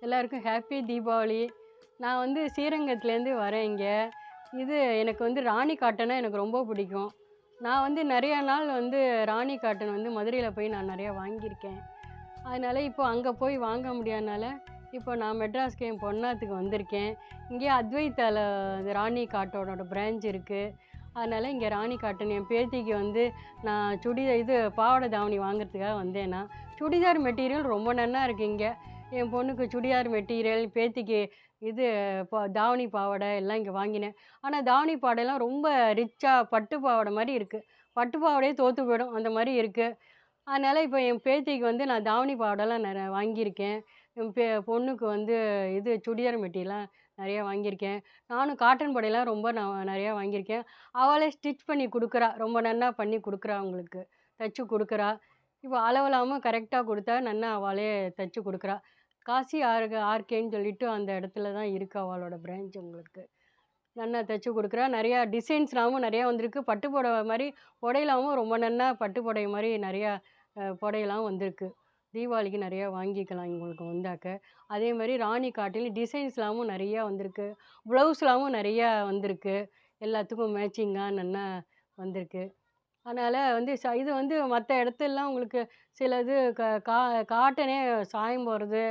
எல்லாருக்கும் ஹாப்பி தீபாவளி. நான் வந்து ஸ்ரீரங்கத்துலேருந்து வரேன் இங்க. இது எனக்கு வந்து ராணி காட்டன்னா எனக்கு ரொம்ப பிடிக்கும். நான் வந்து நெறையா நாள் வந்து ராணி காட்டன் வந்து மதுரையில போய் நான் நெறையா வாங்கியிருக்கேன். அதனால இப்போ அங்க போய் வாங்க முடியாதனால, இப்போ நான் மெட்ராஸ்க்கு என் பொண்ணாத்துக்கு வந்திருக்கேன். இங்கேயே அத்வைத்தால ராணி காட்டனோட பிரான்ச் இருக்கு. அதனால இங்கே ராணி காட்டன் என் பேத்திக்கு வந்து நான் பாவாடை தாவணி வாங்குறதுக்காக வந்தேன் நான். சுடிதார் மெட்டீரியல் ரொம்ப நன்னா இருக்கு இங்க. என் பொண்ணுக்கு சுடிதார் மெட்டீரியல், பேத்திக்கு இது தாவணி பாவாடை எல்லாம் இங்கே வாங்கினேன். ஆனா தாவணி பாவாடைலாம் ரொம்ப ரிச்சா பட்டு பாவாடை மாரி இருக்கு. பட்டு பாவாடையே தோத்து போயிடும் அந்த மாரி இருக்கு. அதனால இப்போ என் பேத்திக்கு வந்து நான் தாவணி பாவாடைலாம் வாங்கியிருக்கேன். என் பொண்ணுக்கு வந்து சுடிதார் மெட்டீரியல்லாம் நெறையா வாங்கியிருக்கேன். நானும் காட்டன் புடவைலாம் ரொம்ப நான் நெறையா வாங்கியிருக்கேன். அவளே ஸ்டிச் பண்ணி குடுக்குறா. ரொம்ப நன்னா பண்ணி குடுக்குறா அவங்களுக்கு. தச்சு குடுக்குறா. இப்போ அளவெல்லாமும் கரெக்ட்டா குடுத்தா நன்னா அவளே தச்சு குடுக்குறா. காசி ஆர்கேன்னு சொல்லிட்டு அந்த இடத்துல தான் இருக்கு அவளோட பிரான்ச் உங்களுக்கு. நன்னா தச்சு குடுக்குறா. நெறையா டிசைன்ஸ்லாமும் நெறையா வந்திருக்கு. பட்டு புடவ மாரி புடையலாமும் ரொம்ப நன்னா பட்டு புடவை மாரி நெறையா புடையலாம் வந்திருக்கு. தீபாவளிக்கு நெறையா வாங்கிக்கலாம் உங்களுக்கு வந்தாக்க. அதே மாரி ராணி காட்டிலும் டிசைன்ஸ்லாமும் நெறையா வந்திருக்கு. ப்ளவுஸ்லாமும் நெறையா வந்திருக்கு. எல்லாத்துக்கும் மேட்சிங்கா நன்னா வந்திருக்கு. அதனால வந்து இது வந்து மத்த இடத்துலலாம் உங்களுக்கு சிலது க கா காட்டனே சாயம் போறது,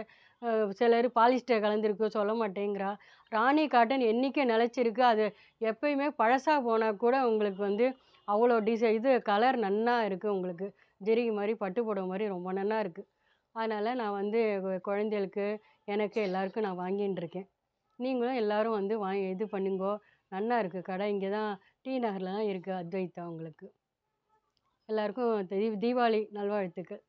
சிலரு பாலிஸ்டர் கலந்திருக்கு சொல்ல மாட்டேங்கிறா. ராணி காட்டன் என்னைக்கும் நிலைச்சிருக்கு. அது எப்பயுமே பழசா போனா கூட உங்களுக்கு வந்து அவ்வளோ கலர் நன்னா இருக்கு உங்களுக்கு. ஜெரிகை மாரி, பட்டு புடவ மாரி ரொம்ப நன்னா இருக்கு. அதனால நான் வந்து குழந்தைகளுக்கு, எனக்கு எல்லாருக்கும் நான் வாங்கின்னு இருக்கேன். நீங்களும் எல்லாரும் வந்து இது பண்ணுங்கோ. நன்னா இருக்கு கடை. இங்க தான் டி நகர்ல தான் இருக்கு அத்வைத்தா உங்களுக்கு. எல்லாருக்கும் தீபாவளி நல்வாழ்த்துக்கள்.